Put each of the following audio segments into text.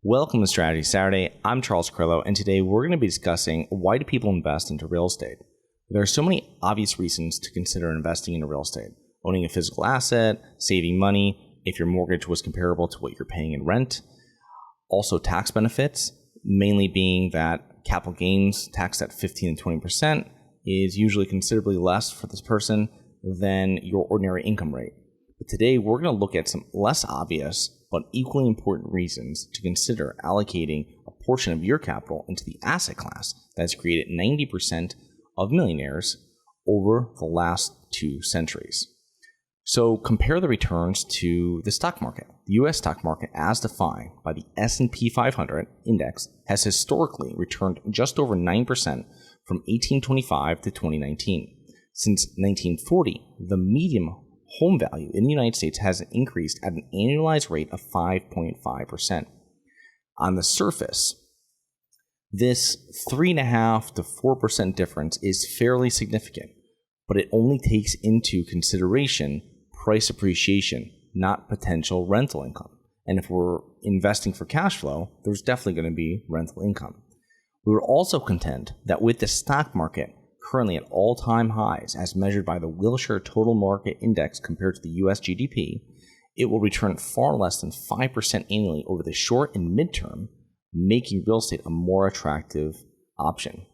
Welcome to Strategy Saturday. I'm Charles Carillo, and today we're going to be discussing why do people invest into real estate. There are so many obvious reasons to consider investing into real estate. Owning a physical asset, saving money, if your mortgage was comparable to what you're paying in rent. Also tax benefits, mainly being that capital gains taxed at 15 and 20% is usually considerably less for this person than your ordinary income rate. But today we're going to look at some less obvious but equally important reasons to consider allocating a portion of your capital into the asset class that's created 90% of millionaires over the last 2 centuries. So compare the returns to the stock market. The U.S. stock market, as defined by the S&P 500 index, has historically returned just over 9% from 1825 to 2019. Since 1940, the median home value in the United States has increased at an annualized rate of 5.5%. On the surface, this 3.5% to 4% difference is fairly significant, but it only takes into consideration price appreciation, not potential rental income. And if we're investing for cash flow, there's definitely going to be rental income. We would also contend that with the stock market currently at all-time highs as measured by the Wilshire Total Market Index compared to the U.S. GDP, it will return far less than 5% annually over the short and midterm, making real estate a more attractive option.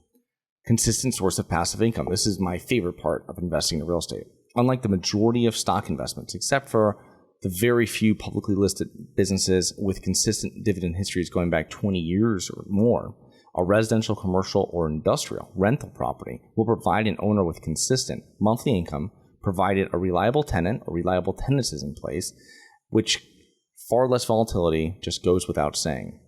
Consistent source of passive income. This is my favorite part of investing in real estate. Unlike the majority of stock investments, except for the very few publicly listed businesses with consistent dividend histories going back 20 years or more, a residential, commercial, or industrial rental property will provide an owner with consistent monthly income, provided a reliable tenant or reliable tenants is in place, which far less volatility just goes without saying.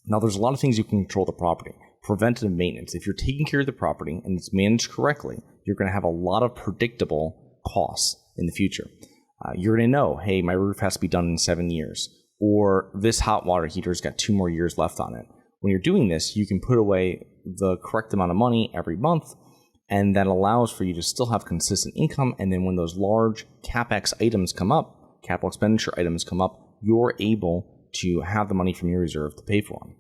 Now, there's a lot of things you can control the property. Preventative maintenance. If you're taking care of the property and it's managed correctly, you're going to have a lot of predictable costs in the future. You're going to know, hey, my roof has to be done in 7 years, or this hot water heater's got 2 more years left on it. When you're doing this, you can put away the correct amount of money every month, and that allows for you to still have consistent income. And then when those large CapEx items come up, capital expenditure items come up, you're able to have the money from your reserve to pay for them.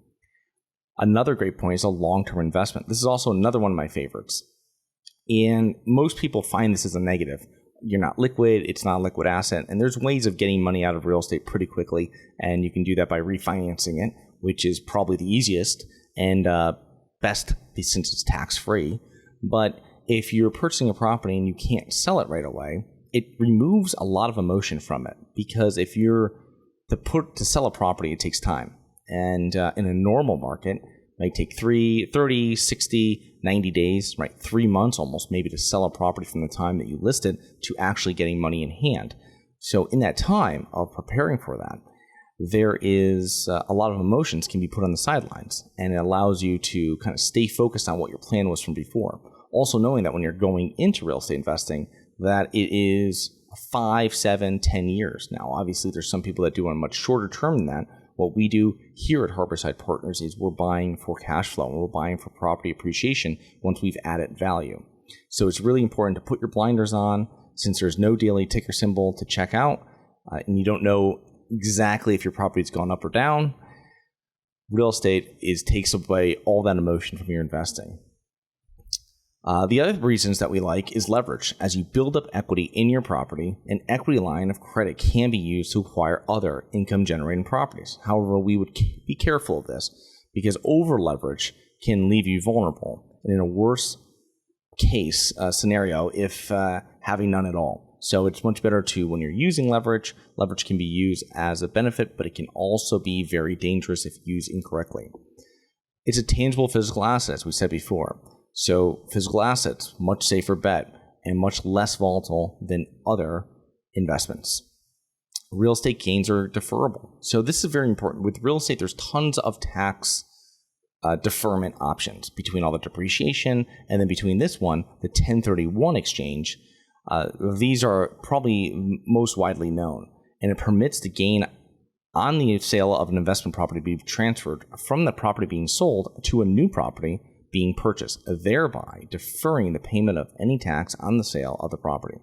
Another great point is a long-term investment. This is also another one of my favorites. And most people find this as a negative. You're not liquid, it's not a liquid asset, and there's ways of getting money out of real estate pretty quickly, and you can do that by refinancing it, which is probably the easiest and best since it's tax-free. But if you're purchasing a property and you can't sell it right away, it removes a lot of emotion from it, because if you're to sell a property, it takes time. And in a normal market, it might take 30, 60, 90 days, right? 3 months almost maybe to sell a property from the time that you listed to actually getting money in hand. So in that time of preparing for that, there is a lot of emotions can be put on the sidelines, and it allows you to kind of stay focused on what your plan was from before. Also knowing that when you're going into real estate investing, that it is 5, 7, 10 years. Now, obviously, there's some people that do on a much shorter term than that. What we do here at Harborside Partners is we're buying for cash flow, and we're buying for property appreciation once we've added value. So it's really important to put your blinders on, since there's no daily ticker symbol to check out, and you don't know exactly if your property's gone up or down. Real estate takes away all that emotion from your investing. The other reasons that we like is leverage. As you build up equity in your property, an equity line of credit can be used to acquire other income-generating properties. However, we would be careful of this, because over-leverage can leave you vulnerable, and in a worse case scenario if having none at all. So it's much better to, when you're using leverage can be used as a benefit, but it can also be very dangerous if used incorrectly. It's a tangible physical asset, as we said before. So physical assets, much safer bet and much less volatile than other investments. Real estate gains are deferrable. So this is very important. With real estate, there's tons of tax deferment options between all the depreciation, and then between this one, the 1031 exchange. These are probably most widely known, and it permits the gain on the sale of an investment property to be transferred from the property being sold to a new property being purchased, thereby deferring the payment of any tax on the sale of the property.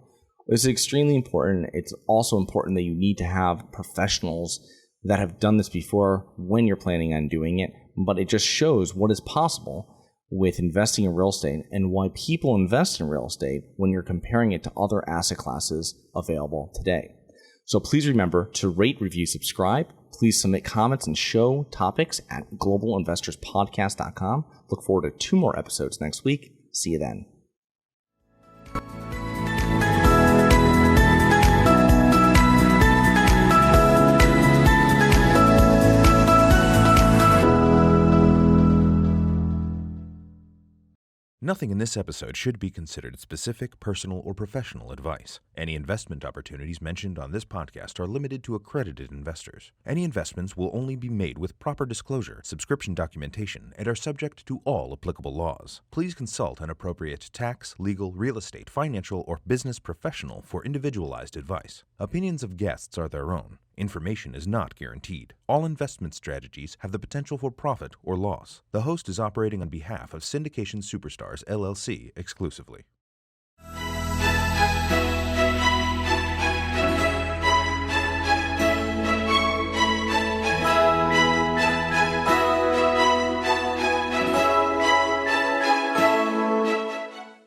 This is extremely important. It's also important that you need to have professionals that have done this before when you're planning on doing it, but it just shows what is possible with investing in real estate and why people invest in real estate when you're comparing it to other asset classes available today. So please remember to rate, review, subscribe. Please submit comments and show topics at globalinvestorspodcast.com. Look forward to 2 more episodes next week. See you then. Nothing in this episode should be considered specific, personal, or professional advice. Any investment opportunities mentioned on this podcast are limited to accredited investors. Any investments will only be made with proper disclosure, subscription documentation, and are subject to all applicable laws. Please consult an appropriate tax, legal, real estate, financial, or business professional for individualized advice. Opinions of guests are their own. Information is not guaranteed. All investment strategies have the potential for profit or loss. The host is operating on behalf of Syndication Superstars, LLC exclusively.